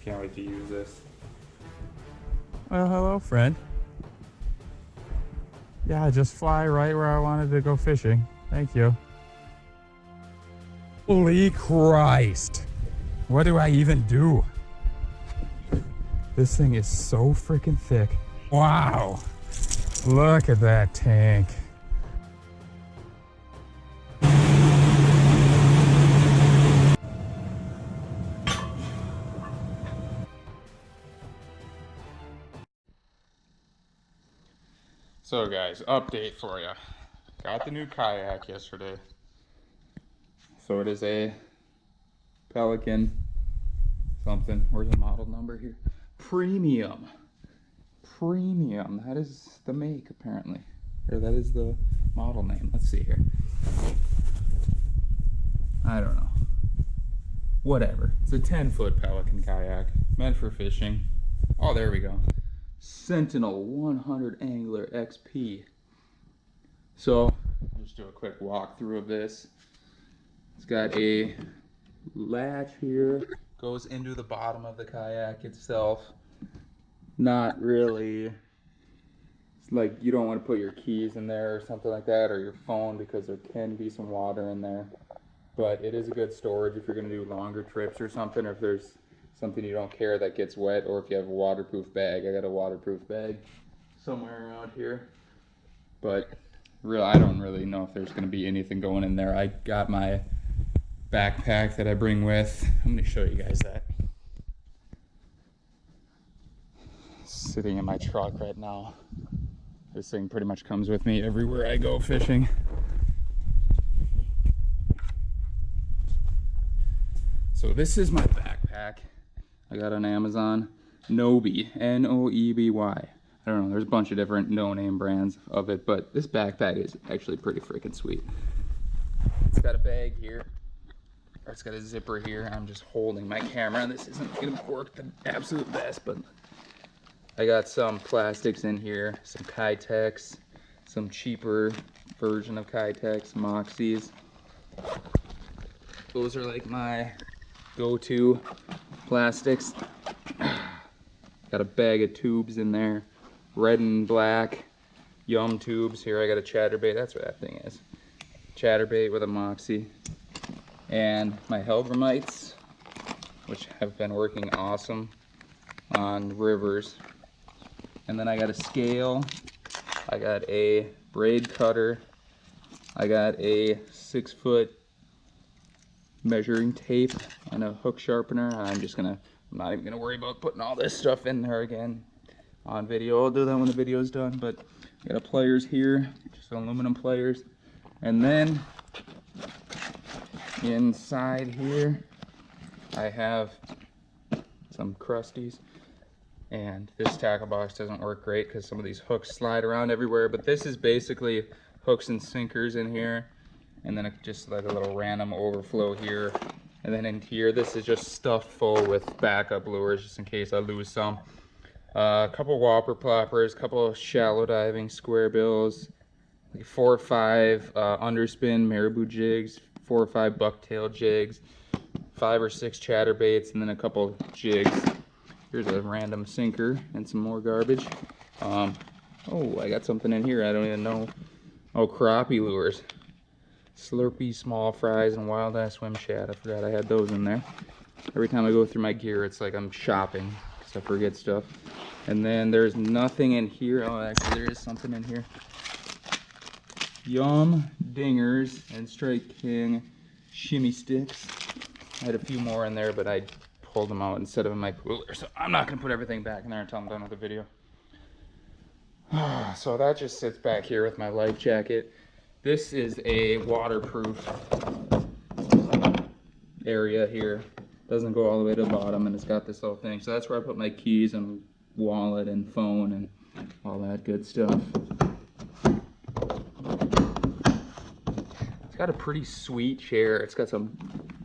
Can't wait to use this. Well, hello, friend. Yeah, just fly right where I wanted to go fishing. Thank you. Holy Christ. What do I even do? This thing is so freaking thick. Wow. Look at that tank. So guys, update for you. Got the new kayak yesterday. So it is a Pelican something. Where's the model number here? Premium. Premium. That is the make apparently. Or that is the model name. Let's see here. I don't know. Whatever. It's a 10-foot Pelican kayak. Meant for fishing. Oh, there we go. Sentinel 100 Angler XP. So, I'll just do a quick walkthrough of this. It's got a latch here, goes into the bottom of the kayak itself. Not really, it's like you don't want to put your keys in there or something like that, or your phone, because there can be some water in there. But it is a good storage if you're going to do longer trips or something, or if there's something you don't care that gets wet, or if you have a waterproof bag. I got a waterproof bag somewhere around here. But I don't really know if there's going to be anything going in there. I got my backpack that I bring with. I'm going to show you guys that. Sitting in my truck right now. This thing pretty much comes with me everywhere I go fishing. So this is my backpack. I got on Amazon. Noeby, N-O-E-B-Y. I don't know, there's a bunch of different no-name brands of it, but this backpack is actually pretty freaking sweet. It's got a bag here, or it's got a zipper here. I'm just holding my camera. This isn't gonna work the absolute best, but I got some plastics in here, some Kitex, some cheaper version of Kitex, Moxies. Those are like my go-to plastics. Got a bag of tubes in there, red and black Yum tubes. Here I got a chatterbait. That's what that thing is. Chatterbait with a Moxie. And my Helgramites, which have been working awesome on rivers. And then I got a scale. I got a braid cutter. I got a 6-foot measuring tape and a hook sharpener. I'm not even gonna worry about putting all this stuff in there again on video. I'll do that when the video's done. But I got pliers here, just aluminum pliers. And then inside here I have some crusties. And this tackle box doesn't work great because some of these hooks slide around everywhere, but this is basically hooks and sinkers in here, and then just like a little random overflow here. And then in here, this is just stuffed full with backup lures just in case I lose some. A couple whopper ploppers, a couple of shallow diving square bills, like 4 or 5 underspin marabou jigs, 4 or 5 bucktail jigs, 5 or 6 chatterbaits, and then a couple jigs. Here's a random sinker and some more garbage. Oh, I got something in here I don't even know. Oh, crappie lures. Slurpee, small fries, and wild ass swim shad. I forgot I had those in there. Every time I go through my gear, it's like I'm shopping because I forget stuff. And then there's nothing in here. Oh, actually, there is something in here. Yum dingers and Strike King shimmy sticks. I had a few more in there, but I pulled them out instead of in my cooler. So I'm not going to put everything back in there until I'm done with the video. So that just sits back here with my life jacket. This is a waterproof area here. Doesn't go all the way to the bottom, and it's got this little thing. So that's where I put my keys and wallet and phone and all that good stuff. It's got a pretty sweet chair. It's got some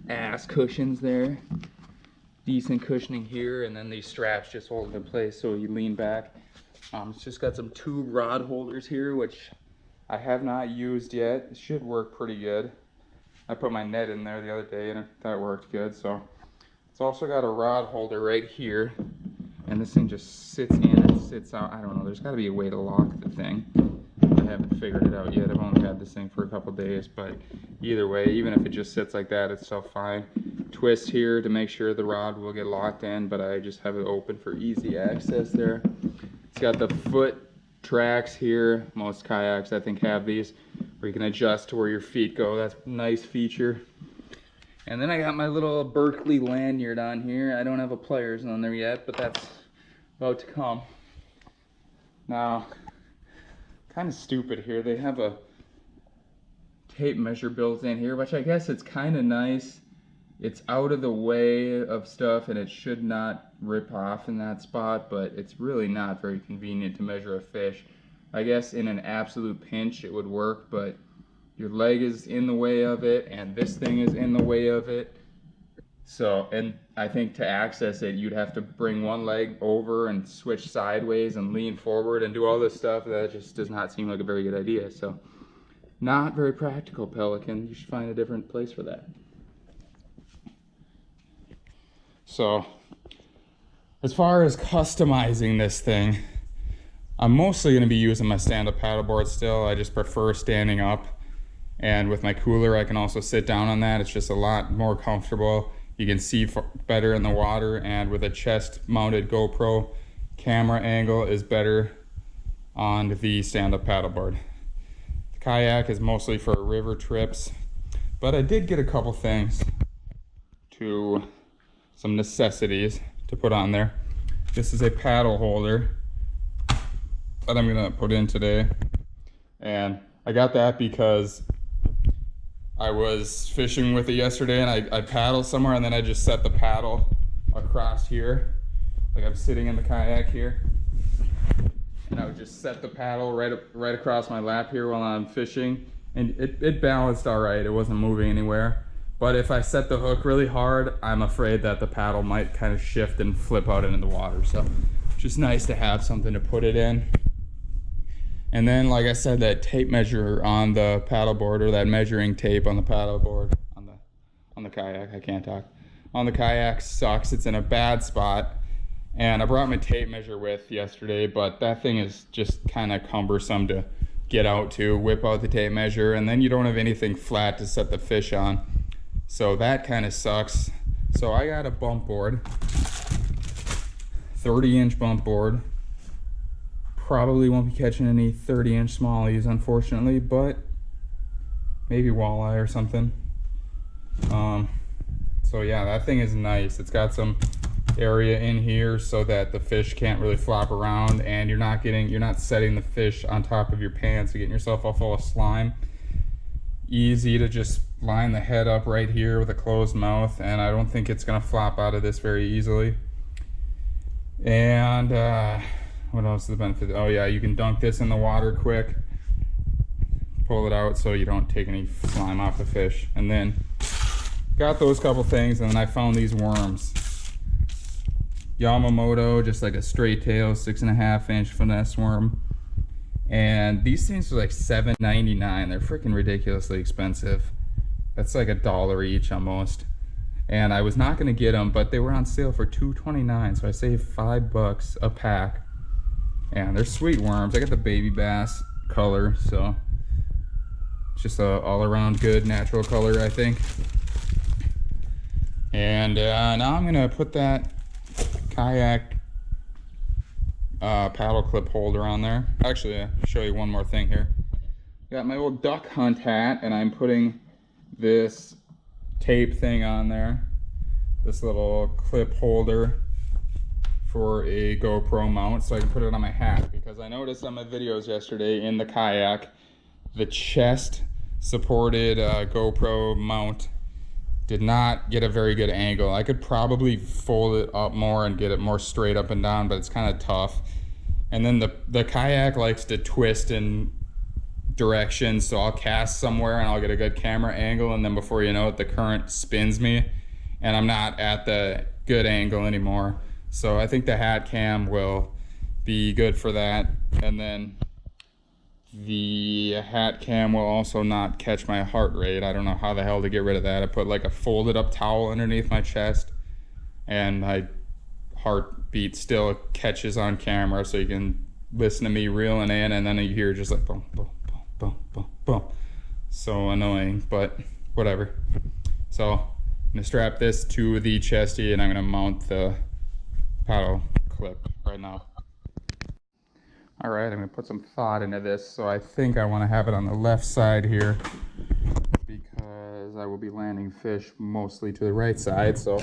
ass cushions there. Decent cushioning here, and then these straps just hold it in place so you lean back. It's just got some 2 rod holders here, which I have not used yet. It should work pretty good. I put my net in there the other day and that worked good. So It's also got a rod holder right here, and this thing just sits in and sits out. I don't know, there's got to be a way to lock the thing. I haven't figured it out yet. I've only had this thing for a couple days, but either way, even if it just sits like that, it's still fine. Twist here to make sure the rod will get locked in, but I just have it open for easy access there. It's got the foot tracks here. Most kayaks I think have these, where you can adjust to where your feet go. That's a nice feature. And then I got my little Berkeley lanyard on here. I don't have a pliers on there yet, but that's about to come. Now, kind of stupid here. They have a tape measure built in here, which I guess it's kind of nice. It's out of the way of stuff and it should not rip off in that spot, but it's really not very convenient to measure a fish. I guess in an absolute pinch it would work, but your leg is in the way of it and this thing is in the way of it. So, and I think to access it, you'd have to bring one leg over and switch sideways and lean forward and do all this stuff. That just does not seem like a very good idea. So, not very practical, Pelican. You should find a different place for that. So, as far as customizing this thing, I'm mostly going to be using my stand-up paddleboard still. I just prefer standing up. And with my cooler, I can also sit down on that. It's just a lot more comfortable. You can see better in the water, and with a chest-mounted GoPro, camera angle is better on the stand-up paddleboard. The kayak is mostly for river trips, but I did get a couple things some necessities to put on there. This is a paddle holder that I'm gonna put in today, and I got that because I was fishing with it yesterday and I paddled somewhere and then I just set the paddle across here. Like I'm sitting in the kayak here. And I would just set the paddle right across my lap here while I'm fishing. And it balanced all right. It wasn't moving anywhere. But if I set the hook really hard, I'm afraid that the paddle might kind of shift and flip out into the water. So it's just nice to have something to put it in. And then, like I said, that tape measure on the paddleboard, or that measuring tape on the paddleboard, on the kayak, I can't talk. On the kayak sucks, it's in a bad spot. And I brought my tape measure with yesterday, but that thing is just kind of cumbersome to get out to, whip out the tape measure, and then you don't have anything flat to set the fish on. So that kind of sucks. So I got a bump board, 30-inch bump board. Probably won't be catching any 30-inch smallies, unfortunately, but maybe walleye or something. So yeah, that thing is nice. It's got some area in here so that the fish can't really flop around, and you're not setting the fish on top of your pants and getting yourself all full of slime. Easy to just line the head up right here with a closed mouth, and I don't think it's gonna flop out of this very easily. And what else is the benefit? Oh yeah, you can dunk this in the water quick, pull it out so you don't take any slime off the fish. And then got those couple things, and then I found these worms. Yamamoto, just like a straight tail, 6.5-inch finesse worm. And these things are like $7.99. They're freaking ridiculously expensive. That's like $1 each almost. And I was not gonna get them, but they were on sale for $2.29, so I saved $5 a pack. And they're sweet worms. I got the baby bass color, so it's just a all-around good natural color, I think. And now I'm gonna put that kayak paddle clip holder on there. Actually, I'll show you one more thing here. Got my old duck hunt hat, and I'm putting this tape thing on there. This little clip holder for a GoPro mount, so I can put it on my hat, because I noticed on my videos yesterday in the kayak, the chest supported GoPro mount did not get a very good angle. I could probably fold it up more and get it more straight up and down, but it's kind of tough. And then the kayak likes to twist in directions, so I'll cast somewhere and I'll get a good camera angle, and then before you know it, the current spins me and I'm not at the good angle anymore. So I think the hat cam will be good for that. And then the hat cam will also not catch my heart rate. I don't know how the hell to get rid of that. I put like a folded up towel underneath my chest and my heartbeat still catches on camera, so you can listen to me reeling in, and then you hear just like boom, boom, boom, boom, boom, boom. So annoying, but whatever. So I'm gonna strap this to the chesty, and I'm gonna mount the paddle clip right now. All right, I'm gonna put some thought into this. So I think I wanna have it on the left side here because I will be landing fish mostly to the right side, so.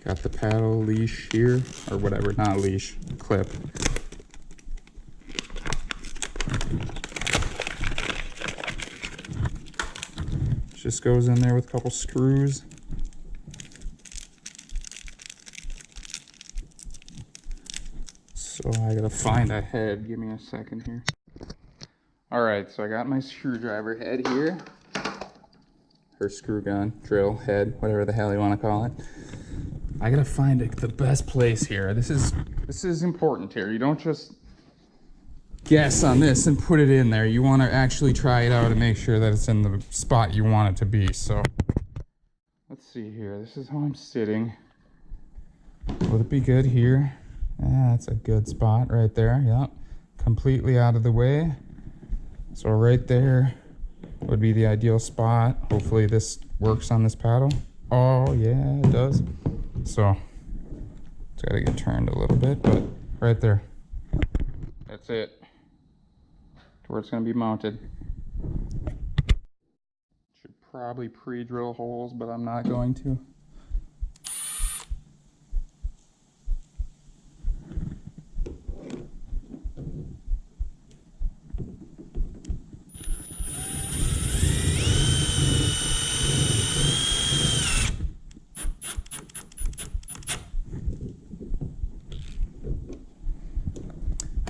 Got the paddle leash here, or whatever, not leash, clip. Just goes in there with a couple screws. So I gotta find a head. Give me a second here. All right, so I got my screwdriver head here. Or screw gun, drill, head, whatever the hell you wanna call it. I gotta find the best place here. This is important here. You don't just guess on this and put it in there. You wanna actually try it out and make sure that it's in the spot you want it to be. So let's see here. This is how I'm sitting. Would it be good here? Yeah, that's a good spot right there. Yep, completely out of the way. So right there would be the ideal spot. Hopefully this works on this paddle. Oh yeah, it does. So it's got to get turned a little bit, but right there. That's it. To where it's going to be mounted. Should probably pre-drill holes, but I'm not going to.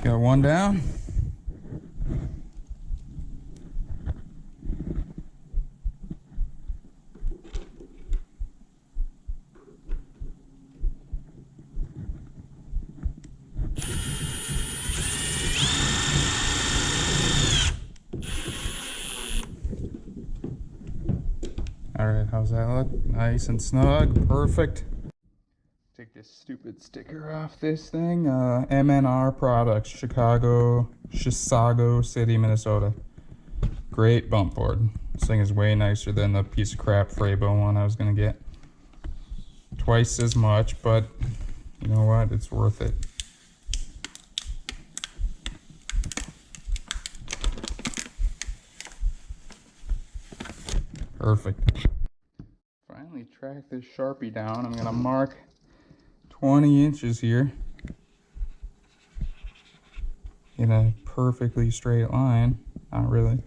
Got one down. All right, how's that look? Nice and snug, perfect. Take this stupid sticker off this thing. MNR Products, Chisago City, Minnesota. Great bump board. This thing is way nicer than the piece of crap Frabo one I was gonna get. Twice as much, but you know what? It's worth it. Perfect. Finally track this Sharpie down. I'm gonna mark 20 inches here in a perfectly straight line. Not really.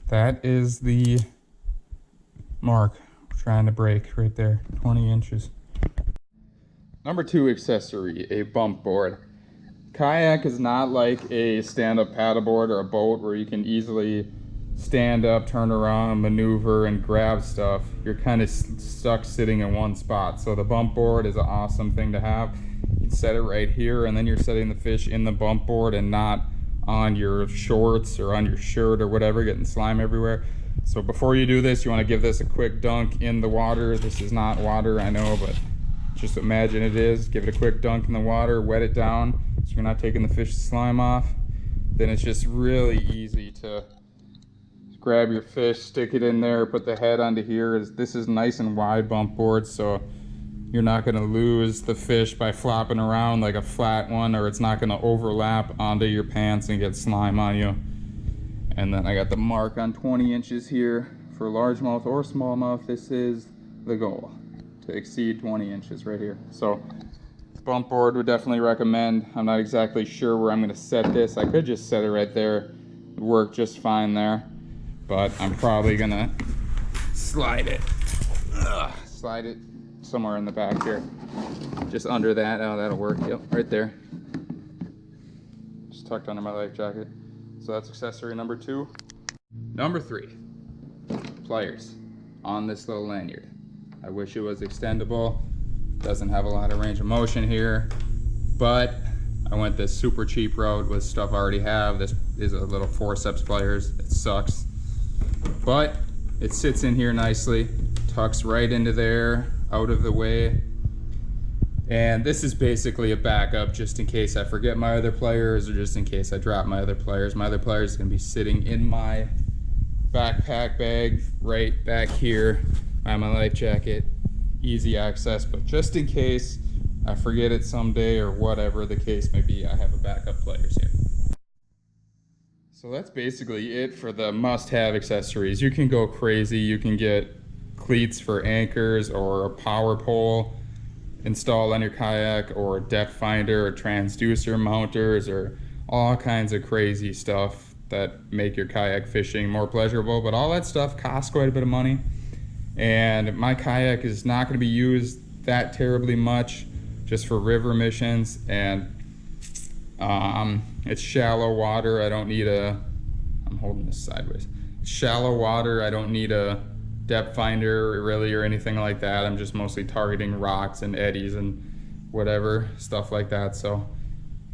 That is the mark we're trying to break right there, 20 inches. Number 2 accessory, a bump board. Kayak is not like a stand-up paddleboard or a boat where you can easily stand up, turn around, maneuver, and grab stuff. You're kind of stuck sitting in one spot. So the bump board is an awesome thing to have. You can set it right here, and then you're setting the fish in the bump board and not on your shorts or on your shirt or whatever, getting slime everywhere. So before you do this, you want to give this a quick dunk in the water. This is not water, I know, but just imagine it is. Give it a quick dunk in the water, wet it down so you're not taking the fish's slime off. Then it's just really easy to grab your fish, stick it in there, put the head onto here. This is nice and wide bump board, so you're not going to lose the fish by flopping around like a flat one, or it's not going to overlap onto your pants and get slime on you. And then I got the mark on 20 inches here. For largemouth or smallmouth, this is the goal, to exceed 20 inches right here. So bump board would definitely recommend. I'm not exactly sure where I'm going to set this. I could just set it right there. It would work just fine there. But I'm probably gonna slide it somewhere in the back here, just under that. Oh, that'll work. Yep, right there, just tucked under my life jacket. So that's accessory number 2. Number 3, pliers on this little lanyard. I wish it was extendable. Doesn't have a lot of range of motion here, but I went this super cheap route with stuff I already have. This is a little forceps pliers. It sucks, but it sits in here nicely, tucks right into there, out of the way. And this is basically a backup just in case I forget my other pliers or just in case I drop my other pliers. My other pliers is gonna be sitting in my backpack bag right back here by my life jacket. Easy access, but just in case I forget it someday or whatever the case may be, I have a backup pliers here. So that's basically it for the must-have accessories. You can go crazy. You can get cleats for anchors or a power pole installed on your kayak, or a depth finder or transducer mounters, or all kinds of crazy stuff that make your kayak fishing more pleasurable. But all that stuff costs quite a bit of money, and my kayak is not going to be used that terribly much, just for river missions, and it's shallow water. I don't need I'm holding this sideways. It's shallow water. I don't need a depth finder really or anything like that. I'm just mostly targeting rocks and eddies and whatever stuff like that. So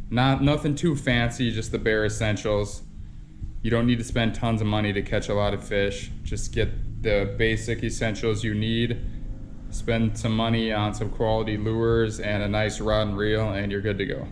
nothing too fancy, just the bare essentials. You don't need to spend tons of money to catch a lot of fish. Just get the basic essentials you need. Spend some money on some quality lures and a nice rod and reel, and you're good to go.